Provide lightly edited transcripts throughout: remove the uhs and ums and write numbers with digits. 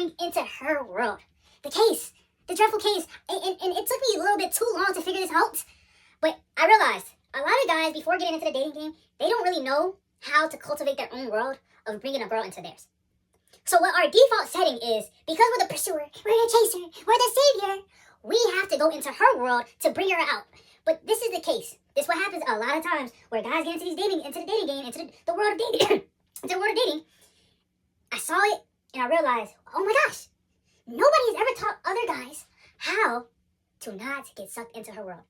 bring into her world. The case, the dreadful case, and it took me a little bit too long to figure this out, but I realized a lot of guys, before getting into the dating game, they don't really know how to cultivate their own world of bringing a girl into theirs. So what our default setting is, because we're the pursuer, we're the chaser, we're the savior, we have to go into her world to bring her out. But this is the case. This is what happens a lot of times where guys get into the dating game, into the world of dating, into the world of dating. I saw it and I realized, oh my gosh, nobody's ever taught other guys how to not get sucked into her world.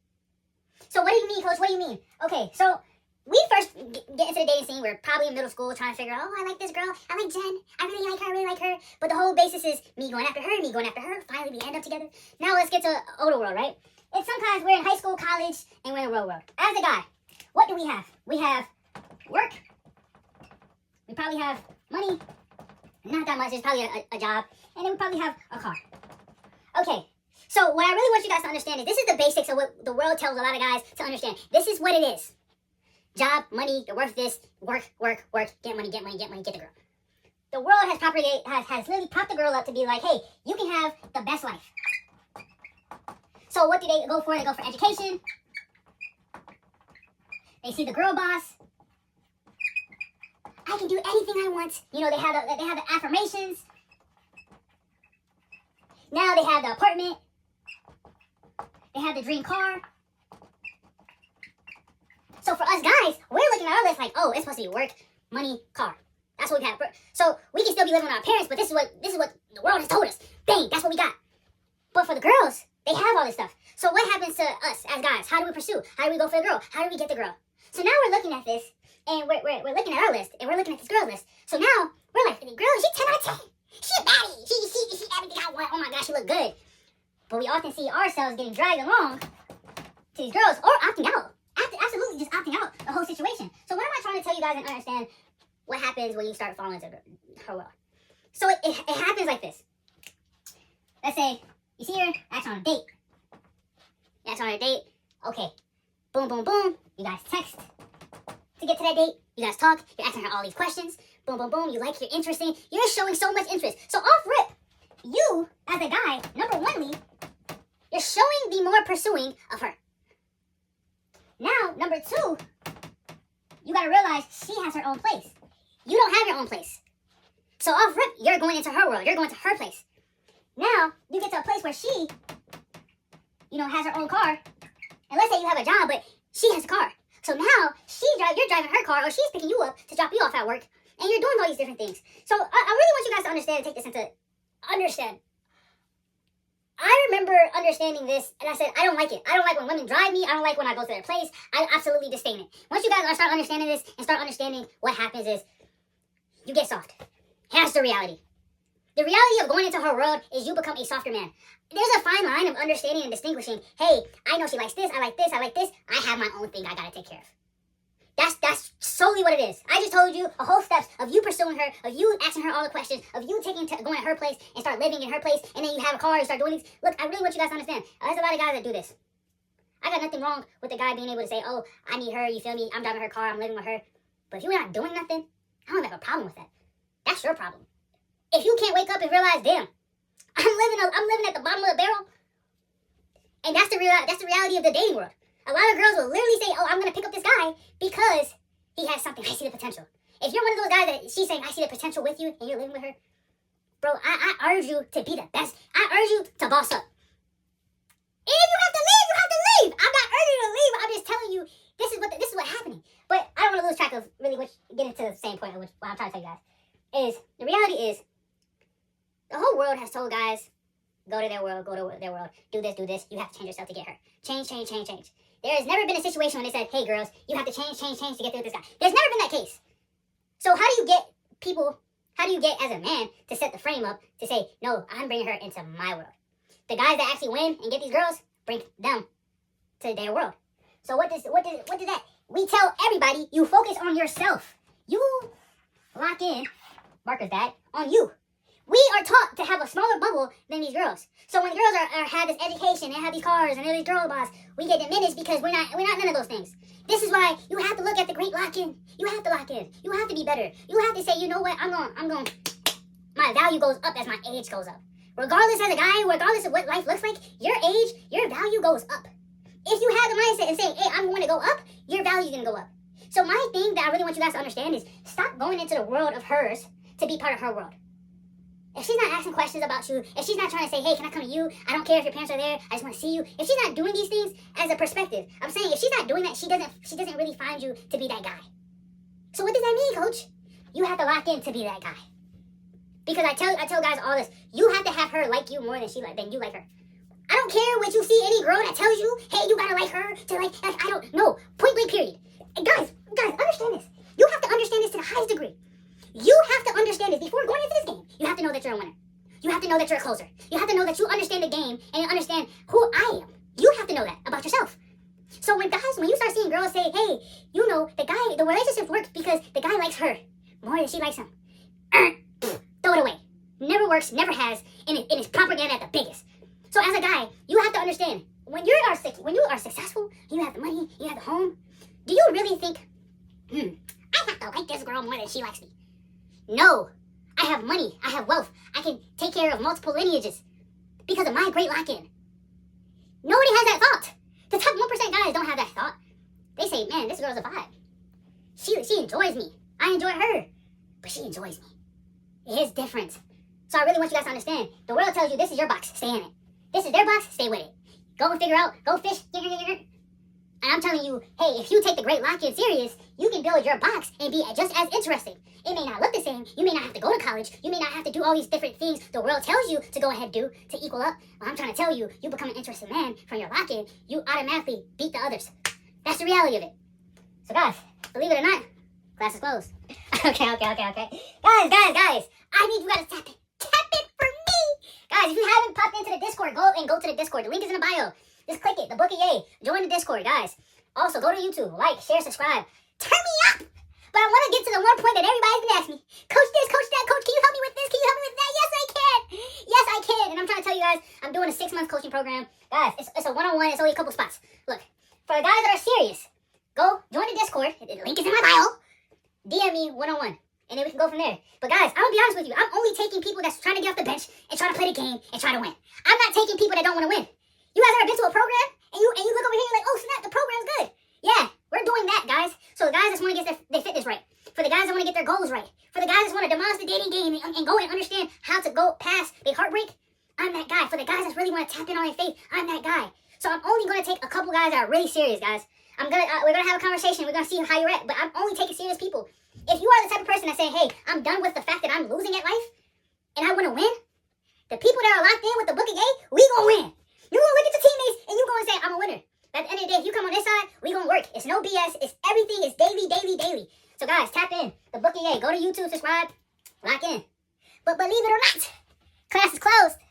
So what do you mean, coach? What do you mean? Okay, so we first get into the dating scene. We're probably in middle school trying to figure out, oh, I like this girl. I like Jen. I really like her. But the whole basis is me going after her. Finally, we end up together. Now let's get to older world, right? And sometimes we're in high school, college, and we're in the real world. As a guy, what do we have? We have work. We probably have money. Not that much. There's probably a job. And then we probably have a car. Okay. So what I really want you guys to understand is this is the basics of what the world tells a lot of guys to understand. This is what it is. Job, money, you're worth this, work, get money, get the girl. The world has literally propped the girl up to be like, hey, you can have the best life. So what do they go for? They go for education. They see the girl boss. I can do anything I want. You know, they have the affirmations. Now they have the apartment. They have the dream car. So for us guys, we're looking at our list like, oh, it's supposed to be work, money, car. That's what we have. So we can still be living with our parents, but this is what the world has told us. Bang, that's what we got. But for the girls, they have all this stuff. So what happens to us as guys? How do we pursue? How do we go for the girl? How do we get the girl? So now we're looking at this, and we're looking at our list, and we're looking at this girl list. So now we're like, girl, she's 10 out of 10. She a baddie. She everything I want. Oh my gosh, she look good. But we often see ourselves getting dragged along to these girls or opting out. Absolutely just opting out the whole situation. So what am I trying to tell you guys and understand what happens when you start falling into her world? So it happens like this. Let's say you see her, ask her on a date. You ask her on a date. Okay. Boom, boom, boom. You guys text to get to that date. You guys talk. You're asking her all these questions. Boom, boom, boom. You like, you're interesting. You're showing so much interest. So off rip, you, as a guy, number onely, you're showing the more pursuing of her. Now, number two, you gotta realize she has her own place. You don't have your own place. So off rip, you're going into her world. You're going to her place. Now, you get to a place where she, has her own car. And let's say you have a job, but she has a car. So now, you're driving her car, or she's picking you up to drop you off at work. And you're doing all these different things. So I really want you guys to understand and take this into understand. I remember understanding this, and I said, I don't like it. I don't like when women drive me. I don't like when I go to their place. I absolutely disdain it. Once you guys start understanding this and start understanding what happens is you get soft. Here's the reality. The reality of going into her world is you become a softer man. There's a fine line of understanding and distinguishing, hey, I know she likes this, I like this, I like this. I have my own thing I gotta take care of. That's solely what it is. I just told you a whole steps of you pursuing her, of you asking her all the questions, of you going to her place and start living in her place, and then you have a car, you start doing these. Look, I really want you guys to understand. There's a lot of guys that do this. I got nothing wrong with the guy being able to say, oh, I need her, you feel me? I'm driving her car, I'm living with her. But if you're not doing nothing, I don't have a problem with that. That's your problem. If you can't wake up and realize, damn, I'm living at the bottom of the barrel, and that's the reality of the dating world. A lot of girls will literally say, oh, I'm going to pick up this guy because he has something. I see the potential. If you're one of those guys that she's saying, I see the potential with you, and you're living with her, bro, I urge you to be the best. I urge you to boss up. And if you have to leave, you have to leave. I'm not urging you to leave. I'm just telling you, this is what's happening. But I don't want to lose track of really getting to the same point of what I'm trying to tell you guys. Is the reality is, the whole world has told guys, go to their world, do this. You have to change yourself to get her. Change. There has never been a situation when they said, hey girls, you have to change to get through this guy. There's never been that case. So how do you get as a man to set the frame up to say, no, I'm bringing her into my world? The guys that actually win and get these girls, bring them to their world. So what does that? We tell everybody, you focus on yourself. You lock in, Marcus Dad, on you. We are taught to have a smaller bubble than these girls. So when girls have this education, they have these cars, and they're these girl boss, we get diminished because we're not none of those things. This is why you have to look at the great lock-in. You have to lock in. You have to be better. You have to say, you know what, I'm going my value goes up as my age goes up. Regardless as a guy, regardless of what life looks like, your age, your value goes up. If you have the mindset and saying, hey, I'm going to go up, your value is going to go up. So my thing that I really want you guys to understand is stop going into the world of hers to be part of her world. If she's not asking questions about you, if she's not trying to say, hey, can I come to you? I don't care if your parents are there. I just want to see you. If she's not doing these things as a perspective, I'm saying if she's not doing that, she doesn't really find you to be that guy. So what does that mean, coach? You have to lock in to be that guy. Because I tell guys all this. You have to have her like you more than you like her. I don't care what you see any girl that tells you, hey, you gotta like her to like I don't know. Point blank period. And guys, understand this. You have to understand this to the highest degree. You have to understand this before going into this game. You have to know that you're a winner. You have to know that you're a closer. You have to know that you understand the game and you understand who I am. You have to know that about yourself. So when you start seeing girls say, hey, you know, the relationship works because the guy likes her more than she likes him. Throw it away. Never works, never has, and it's propaganda at the biggest. So as a guy, you have to understand, when you are successful, you have the money, you have the home, do you really think, I have to like this girl more than she likes me? No. I have money, I have wealth, I can take care of multiple lineages because of my great lock-in. Nobody has that thought. The top 1% guys don't have that thought. They say, man, this girl's a vibe. She enjoys me. I enjoy her. But she enjoys me. It is different. So I really want you guys to understand. The world tells you this is your box. Stay in it. This is their box. Stay with it. Go and figure out. Go fish. And I'm telling you, hey, if you take the great lock-in serious, you can build your box and be just as interesting. It may not look the same. You may not have to go to college. You may not have to do all these different things the world tells you to go ahead and do to equal up. Well, I'm trying to tell you, you become an interesting man from your lock-in, you automatically beat the others. That's the reality of it. So guys, believe it or not, class is closed. Okay. Guys, I need you guys to tap it. Tap it for me. Guys, if you haven't popped into the Discord, go to the Discord. The link is in the bio. Just click it. The book of yay. Join the Discord, guys. Also, go to YouTube. Like, share, subscribe. Turn me up. But I want to get to the one point that everybody's been asking me. Coach this, coach that, coach, can you help me with this? Can you help me with that? Yes, I can. Yes, I can. And I'm trying to tell you guys, I'm doing a 6-month coaching program. Guys, it's a one-on-one. It's only a couple spots. Look, for the guys that are serious, go join the Discord. The link is in my bio. DM me one-on-one. And then we can go from there. But guys, I'm going to be honest with you. I'm only taking people that's trying to get off the bench and trying to play the game and try to win. I'm not taking people that don't want to win. You guys ever been to a program and you look over here and you're like, oh snap, the program's good. Yeah, we're doing that, guys. So the guys that want to get their fitness right. For the guys that want to get their goals right. For the guys that want to demolish the dating game and go and understand how to go past the heartbreak. I'm that guy. For the guys that really want to tap in on their faith, I'm that guy. So I'm only going to take a couple guys that are really serious, guys. We're gonna have a conversation. We're gonna see how you're at. But I'm only taking serious people. If you are the type of person that say, hey, I'm done with the fact that I'm losing at life and I want to win, the people that are locked in with the book of yay, we gonna win. You gonna look at your teammates and you gonna say, I'm a winner. At the end of the day, if you come on this side, we gonna work. It's no BS. It's everything is daily. So guys, tap in. The book of yay. Go to YouTube, subscribe, lock in. But believe it or not, class is closed.